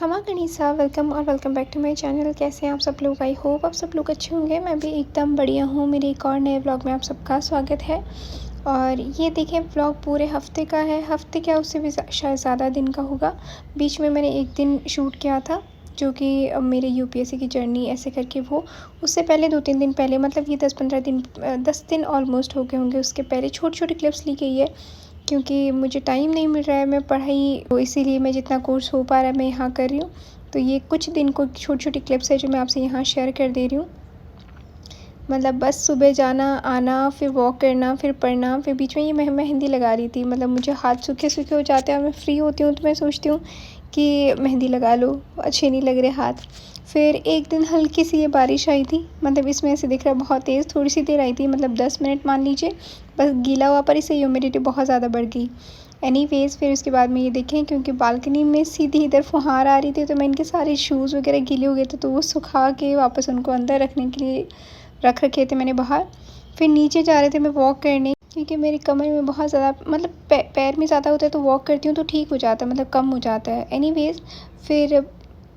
खमा गणिसा welcome back to my channel. कैसे हैं आप सब लोग? आई होप आप सब लोग अच्छे होंगे। मैं भी एकदम बढ़िया हूँ। मेरे एक और नए व्लॉग में आप सबका स्वागत है। और ये देखें, व्लॉग पूरे हफ्ते का है। हफ्ते क्या, उससे भी शायद ज़्यादा दिन का होगा। बीच में मैंने एक दिन शूट किया था, जो कि मेरे यूपीएससी की जर्नी ऐसे करके वो उससे पहले 2-3 दिन पहले, मतलब ये 10-15 दिन 10 दिन ऑलमोस्ट हो गए होंगे। उसके पहले छोटी छोटी क्लिप्स ली गई है, क्योंकि मुझे टाइम नहीं मिल रहा है। मैं पढ़ाई, तो इसीलिए मैं जितना कोर्स हो पा रहा है मैं यहाँ कर रही हूँ। तो ये कुछ दिन को छोटी छोटी क्लिप्स है जो मैं आपसे यहाँ शेयर कर दे रही हूँ। मतलब बस सुबह जाना आना, फिर वॉक करना, फिर पढ़ना, फिर बीच में ये मैं मेहंदी लगा रही थी। मतलब मुझे हाथ सूखे सूखे हो जाते हैं और मैं फ्री होती हूँ तो मैं सोचती हूँ कि मेहंदी लगा लो, अच्छे नहीं लग रहे हाथ। फिर एक दिन हल्की सी ये बारिश आई थी, मतलब इसमें ऐसे दिख रहा है बहुत तेज़, थोड़ी सी देर आई थी, मतलब 10 मिनट मान लीजिए। बस गीला हुआ, पर इससे ह्यूमिडिटी बहुत ज़्यादा बढ़ गई। एनीवेज़ फिर उसके बाद में ये देखें, क्योंकि बालकनी में सीधी इधर फुहार आ रही थी, तो मैं इनके सारे शूज़ वगैरह गीले हो गए थे, तो वो सुखा के वापस उनको अंदर रखने के लिए रख रखे थे मैंने बाहर। फिर नीचे जा रहे थे मैं वॉक करने, क्योंकि मेरी कमर में बहुत ज़्यादा, मतलब पैर में ज़्यादा होता है, तो वॉक करती हूँ तो ठीक हो जाता है, मतलब कम हो जाता है। एनीवेज़ फिर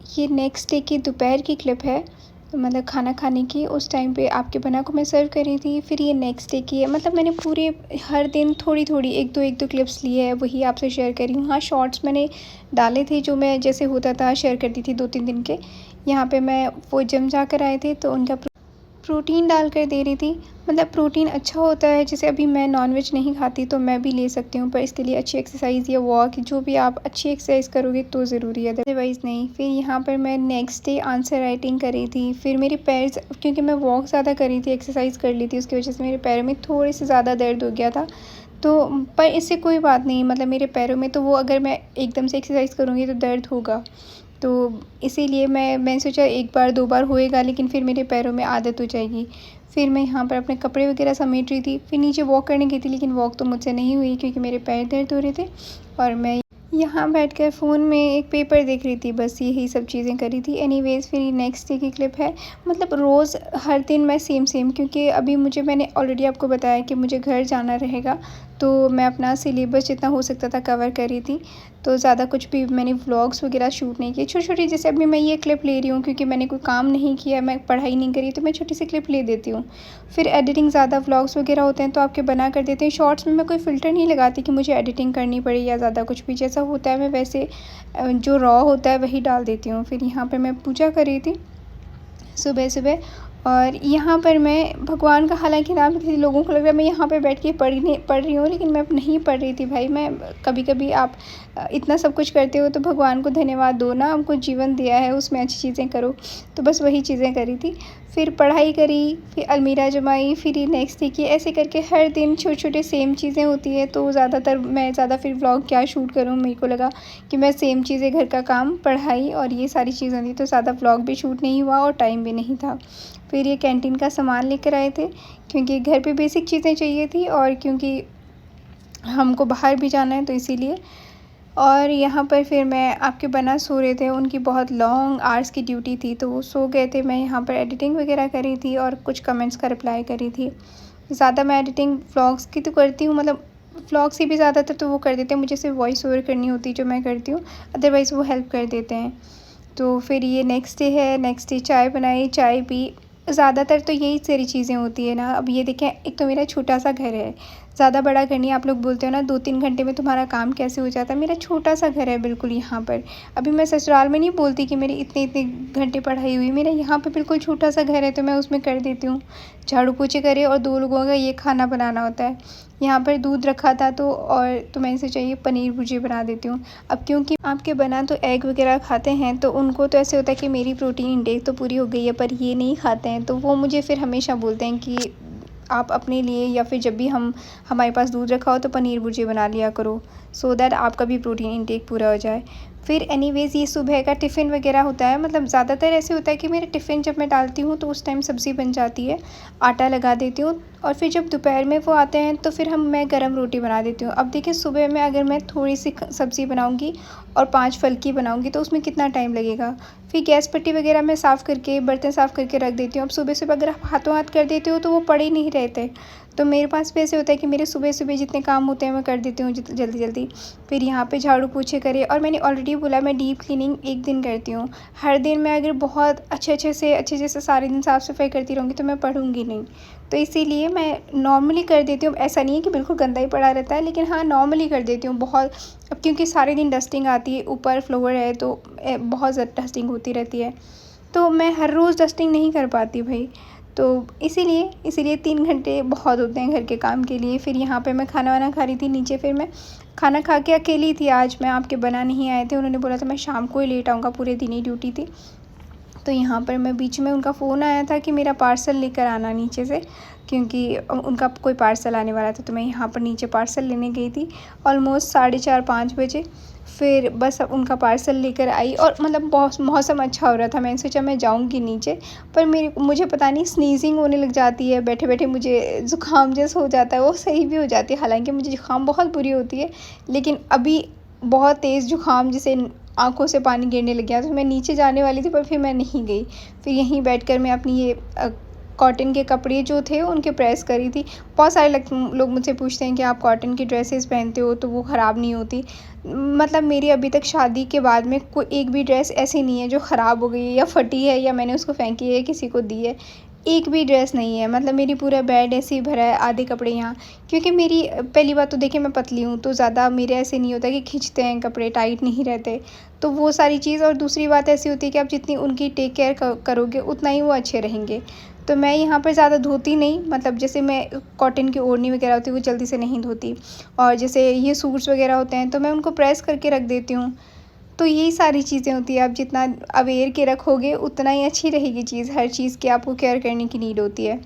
ये नेक्स्ट डे की दोपहर की क्लिप है, मतलब खाना खाने की। उस टाइम पे आपके बना को मैं सर्व कर रही थी। फिर ये नेक्स्ट डे की है, मतलब मैंने पूरे हर दिन थोड़ी थोड़ी एक दो क्लिप्स लिए है, वही आपसे शेयर कर रही हूँ। हाँ, शॉर्ट्स मैंने डाले थे जो मैं जैसे होता था शेयर करती थी 2-3 दिन के। यहाँ पे मैं वो जिम जाकर आए थे, तो उनका प्रोटीन डाल कर दे रही थी। मतलब प्रोटीन अच्छा होता है, जैसे अभी मैं नॉनवेज नहीं खाती तो मैं भी ले सकती हूँ, पर इसके लिए अच्छी एक्सरसाइज या वॉक, जो भी आप अच्छी एक्सरसाइज करोगे तो ज़रूरी है, अदरवाइज़ नहीं। फिर यहाँ पर मैं नेक्स्ट डे आंसर राइटिंग कर रही थी। फिर मेरे पैर, क्योंकि मैं वॉक ज़्यादा कर रही थी, एक्सरसाइज कर ली थी, उसकी वजह से मेरे पैरों में थोड़ी सी ज़्यादा दर्द हो गया था। तो पर इससे कोई बात नहीं, मतलब मेरे पैरों में तो वो, अगर मैं एकदम से एक्सरसाइज करूँगी तो दर्द होगा। तो इसीलिए मैंने सोचा एक बार 2 बार होएगा, लेकिन फिर मेरे पैरों में आदत हो जाएगी। फिर मैं यहाँ पर अपने कपड़े वगैरह समेट रही थी। फिर नीचे वॉक करने गई थी, लेकिन वॉक तो मुझसे नहीं हुई, क्योंकि मेरे पैर दर्द हो रहे थे। और मैं यहाँ बैठकर फ़ोन में एक पेपर देख रही थी, बस यही सब चीज़ें करी थी। एनीवेज़ फिर नेक्स्ट डे की क्लिप है। मतलब रोज़ हर दिन मैं सेम क्योंकि अभी मैंने ऑलरेडी आपको बताया कि मुझे घर जाना रहेगा, तो मैं अपना सिलेबस जितना हो सकता था कवर कर रही थी। तो ज़्यादा कुछ भी मैंने व्लॉग्स वगैरह शूट नहीं किए। छोटी-छोटी, जैसे अभी मैं ये क्लिप ले रही हूँ क्योंकि मैंने कोई काम नहीं किया, मैं पढ़ाई नहीं करी, तो मैं छोटी सी क्लिप ले देती हूँ। फिर एडिटिंग, ज़्यादा व्लॉग्स वगैरह होते हैं तो आपके बना कर देते हैं। शॉर्ट्स में मैं कोई फ़िल्टर नहीं लगाती कि मुझे एडिटिंग करनी पड़े या ज़्यादा कुछ भी। जैसा होता है मैं वैसे जो रॉ होता है वही डाल देती हूँ। फिर यहाँ पर मैं पूजा कर रही थी सुबह-सुबह, और यहाँ पर मैं भगवान का, हालाँकि नाम किसी लोगों को लग रहा है मैं यहाँ पे बैठ के पढ़ रही हूँ, लेकिन मैं अब नहीं पढ़ रही थी भाई। मैं कभी-कभी आप इतना सब कुछ करते हो तो भगवान को धन्यवाद दो ना, हमको जीवन दिया है, उसमें अच्छी चीज़ें करो। तो बस वही चीज़ें करी थी। फिर पढ़ाई करी, फिर अलमीरा जमाई, फिर ये नेक्स्ट डे की, ऐसे करके हर दिन छोटे-छोटे सेम चीज़ें होती है। तो ज़्यादातर मैं ज़्यादा फिर व्लॉग क्या शूट करूँ, मेरे को लगा कि मैं सेम चीज़ें, घर का काम, पढ़ाई और ये सारी चीज़ें थी, तो ज़्यादा व्लॉग भी शूट नहीं हुआ और टाइम भी नहीं था। फिर ये कैंटीन का सामान लेकर आए थे, क्योंकि घर पे बेसिक चीज़ें चाहिए थी, और क्योंकि हमको बाहर भी जाना है तो इसीलिए। और यहाँ पर फिर मैं, आपके बना सो रहे थे, उनकी बहुत लॉन्ग आवर्स की ड्यूटी थी, तो वो सो गए थे। मैं यहाँ पर एडिटिंग वगैरह करी थी और कुछ कमेंट्स का रिप्लाई करी थी। ज़्यादा मैं एडिटिंग व्लॉग्स की तो करती हूँ, मतलब व्लॉग्स ही भी ज़्यादातर तो वो कर देते हैं, मुझे सिर्फ वॉइस ओवर करनी होती है जो मैं करती हूँ, अदरवाइज़ वो हेल्प कर देते हैं। तो फिर ये नेक्स्ट डे है। नेक्स्ट डे चाय बनाई, चाय पी। ज़्यादातर तो यही सारी चीज़ें होती है ना। अब ये देखें, एक तो मेरा छोटा सा घर है, ज़्यादा बड़ा घर नहीं। आप लोग बोलते हो ना 2-3 घंटे में तुम्हारा काम कैसे हो जाता है, मेरा छोटा सा घर है बिल्कुल यहाँ पर। अभी मैं ससुराल में नहीं बोलती कि मेरी इतने घंटे पढ़ाई हुई, मेरा यहाँ पे बिल्कुल छोटा सा घर है, तो मैं उसमें कर देती हूँ। झाड़ू पोछे करे, और 2 लोगों का ये खाना बनाना होता है। यहाँ पर दूध रखा था, तो मैं इसे चाहिए पनीर भुर्जी बना देती हूँ। अब क्योंकि आपके बना तो एग वगैरह खाते हैं, तो उनको तो ऐसे होता है कि मेरी प्रोटीन इंटेक तो पूरी हो गई है, पर ये नहीं खाते हैं, तो वो मुझे फिर हमेशा बोलते हैं कि आप अपने लिए, या फिर जब भी हमारे पास दूध रखा हो तो पनीर भुर्जी बना लिया करो, सो दैट आपका भी प्रोटीन इंटेक पूरा हो जाए। फिर एनीवेज़ ये सुबह का टिफ़िन वगैरह होता है। मतलब ज़्यादातर ऐसे होता है कि मेरा टिफ़िन जब मैं डालती हूँ तो उस टाइम सब्ज़ी बन जाती है, आटा लगा देती हूँ, और फिर जब दोपहर में वो आते हैं तो फिर मैं गरम रोटी बना देती हूँ। अब देखिए, सुबह में अगर मैं थोड़ी सी सब्ज़ी बनाऊँगी और 5 फल की बनाऊँगी तो उसमें कितना टाइम लगेगा। फिर गैस पट्टी वगैरह मैं साफ़ करके, बर्तन साफ़ करके रख देती हूँ। अब सुबह-सुबह अगर आप हाथों हाथ कर देते हो तो वो पड़े नहीं रहते। तो मेरे पास भी ऐसे होता है कि मेरे सुबह-सुबह जितने काम होते हैं मैं कर देती हूँ जल्दी-जल्दी। फिर यहाँ पे झाड़ू पोछे करे, और मैंने ऑलरेडी बोला मैं डीप क्लीनिंग एक दिन करती हूँ। हर दिन मैं अगर बहुत अच्छे से सारे दिन साफ़-सफ़ाई करती रहूँगी तो मैं पढ़ूँगी नहीं। तो इसीलिए मैं नॉर्मली कर देती हूँ। ऐसा नहीं है कि बिल्कुल गंदा ही पड़ा रहता है, लेकिन हाँ, नॉर्मली कर देती हूँ बहुत। अब क्योंकि सारे दिन डस्टिंग आती है, ऊपर फ्लोर है तो बहुत ज़्यादा डस्टिंग होती रहती है। तो मैं हर रोज़ डस्टिंग नहीं कर पाती भई। तो इसीलिए 3 घंटे बहुत होते हैं घर के काम के लिए। फिर यहाँ पे मैं खाना-वाना खा रही थी नीचे, फिर मैं खाना खा के अकेली थी आज मैं, आपके बना नहीं आए थे। उन्होंने बोला था मैं शाम को ही लेट आऊँगा, पूरे दिन ही ड्यूटी थी। तो यहाँ पर मैं बीच में उनका फ़ोन आया था कि मेरा पार्सल लेकर आना नीचे से, क्योंकि उनका कोई पार्सल आने वाला था। तो मैं यहाँ पर नीचे पार्सल लेने गई थी ऑलमोस्ट 4:30-5 बजे। फिर बस अब उनका पार्सल लेकर आई, और मतलब बहुत मौसम अच्छा हो रहा था। मैंने सोचा मैं जाऊँगी नीचे, पर मुझे पता नहीं स्नीज़िंग होने लग जाती है, बैठे-बैठे मुझे ज़ुकाम जैसा हो जाता है। वो सही भी हो जाती है, हालाँकि मुझे ज़ुकाम बहुत बुरी होती है, लेकिन अभी बहुत तेज़ ज़ुकाम जैसे आँखों से पानी गिरने लग गया। तो मैं नीचे जाने वाली थी, पर फिर मैं नहीं गई। फिर यहीं बैठकर मैं अपनी ये कॉटन के कपड़े जो थे उनके प्रेस करी थी। बहुत सारे लोग मुझसे पूछते हैं कि आप कॉटन की ड्रेसेस पहनते हो तो वो ख़राब नहीं होती। मतलब मेरी अभी तक शादी के बाद में कोई एक भी ड्रेस ऐसी नहीं है जो ख़राब हो गई है या फटी है या मैंने उसको फेंकी है या किसी को दी है। एक भी ड्रेस नहीं है, मतलब मेरी पूरा बेड ऐसे ही भरा है, आधे कपड़े यहाँ। क्योंकि मेरी पहली बात तो देखिए मैं पतली हूँ, तो ज़्यादा मेरे ऐसे नहीं होता कि खींचते हैं कपड़े, टाइट नहीं रहते। तो वो सारी चीज़, और दूसरी बात ऐसी होती है कि आप जितनी उनकी टेक केयर करोगे उतना ही वो अच्छे रहेंगे। तो मैं यहाँ पर ज़्यादा धोती नहीं, मतलब जैसे मैं कॉटन की ओढ़नी वगैरह होती है वो जल्दी से नहीं धोती, और जैसे ये सूट्स वगैरह होते हैं तो मैं उनको प्रेस करके रख देती हूँ। तो यही सारी चीज़ें होती हैं, आप जितना अवेयर के रखोगे उतना ही अच्छी रहेगी चीज़। हर चीज़ की आपको केयर करने की नीड होती है।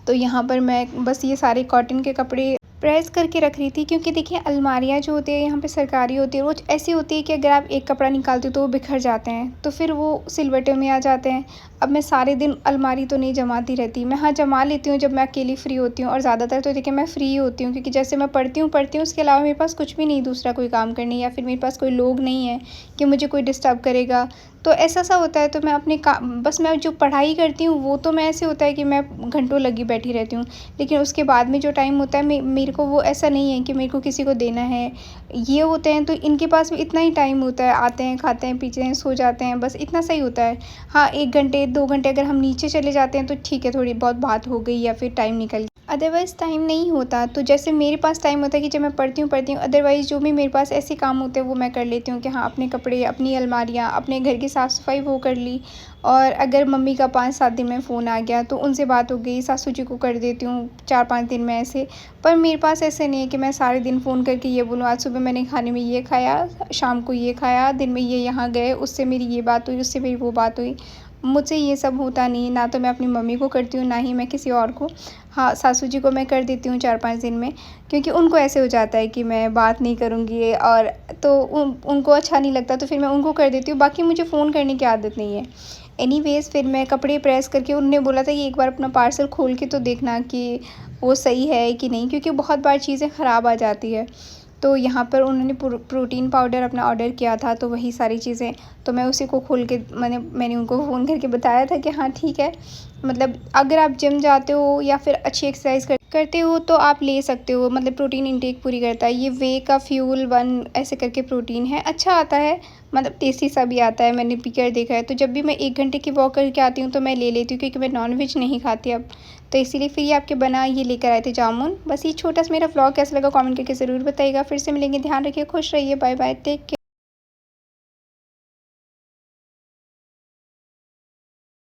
तो यहाँ पर मैं बस ये सारे कॉटन के कपड़े प्रेस करके रख रही थी, क्योंकि देखिए अलमारियाँ जो होती है यहाँ पे सरकारी होती है, वो ऐसी होती है कि अगर आप एक कपड़ा निकालते हो तो वो बिखर जाते हैं, तो फिर वो सिलवटों में आ जाते हैं। अब मैं सारे दिन अलमारी तो नहीं जमाती रहती, मैं हाँ जमा लेती हूँ जब मैं अकेली फ्री होती हूँ, और ज़्यादातर तो देखिए मैं फ्री ही होती हूँ, क्योंकि जैसे मैं पढ़ती हूँ उसके अलावा मेरे पास कुछ भी नहीं दूसरा कोई काम करने, या फिर मेरे पास कोई लोग नहीं है कि मुझे कोई डिस्टर्ब करेगा। तो ऐसा होता है, तो मैं अपने बस मैं जो पढ़ाई करती हूँ वो तो मैं ऐसे होता है कि मैं घंटों लगी बैठी रहती हूँ, लेकिन उसके बाद में जो टाइम होता है मेरे को वो ऐसा नहीं है कि मेरे को किसी को देना है। ये होते हैं तो इनके पास भी इतना ही टाइम होता है, आते हैं, खाते हैं, पीते हैं, सो जाते हैं, बस इतना सही होता है। हाँ, 1 घंटे 2 घंटे अगर हम नीचे चले जाते हैं तो ठीक है, थोड़ी बहुत बात हो गई या फिर टाइम निकल गया, अदरवाइज़ टाइम नहीं होता। तो जैसे मेरे पास टाइम होता है कि जब मैं पढ़ती हूँ, अदरवाइज़ जो भी मेरे पास ऐसे काम होते हैं वो मैं कर लेती हूँ कि हाँ, अपने कपड़े, अपनी अलमारियाँ, अपने घर की साफ़-सफ़ाई वो कर ली। और अगर मम्मी का 5-7 दिन में फ़ोन आ गया तो उनसे बात हो गई, सासू जी को कर देती हूँ 4-5 दिन में ऐसे। पर मेरे पास ऐसे नहीं है कि मैं सारे दिन फ़ोन करके ये बोलूँ आज सुबह मैंने खाने में ये खाया, शाम को ये खाया, दिन में ये यहाँ गए, उससे मेरी ये बात हुई, उससे मेरी वो बात हुई। मुझसे ये सब होता नहीं है, ना तो मैं अपनी मम्मी को करती हूँ, ना ही मैं किसी और को। हाँ, सासू जी को मैं कर देती हूँ 4-5 दिन में, क्योंकि उनको ऐसे हो जाता है कि मैं बात नहीं करूँगी, और तो उनको अच्छा नहीं लगता, तो फिर मैं उनको कर देती हूँ। बाकी मुझे फ़ोन करने की आदत नहीं है। एनीवेज़ फिर मैं कपड़े प्रेस करके, उन्होंने बोला था कि एक बार अपना पार्सल खोल के तो देखना कि वो सही है कि नहीं, क्योंकि बहुत बार चीज़ें ख़राब आ जाती है। तो यहाँ पर उन्होंने प्रोटीन पाउडर अपना ऑर्डर किया था, तो वही सारी चीज़ें, तो मैं उसी को खोल के मैंने उनको फ़ोन करके बताया था कि हाँ ठीक है, मतलब अगर आप जिम जाते हो या फिर अच्छी एक्सरसाइज करते हो तो आप ले सकते हो, मतलब प्रोटीन इंटेक पूरी करता है। ये वे का फ्यूल 1 ऐसे करके प्रोटीन है, अच्छा आता है, मतलब टेस्टी सा भी आता है, मैंने पी कर देखा है। तो जब भी मैं 1 घंटे की वॉक करके आती हूँ तो मैं ले लेती हूँ, क्योंकि मैं नॉन-वेज नहीं खाती अब। तो इसीलिए फिर ये आपके बना ये लेकर आए थे जामुन। बस ये छोटा सा मेरा व्लॉग कैसा लगा कमेंट करके ज़रूर बताइएगा। फिर से मिलेंगे, ध्यान रखिए, खुश रहिए, बाय बाय, टेक केयर।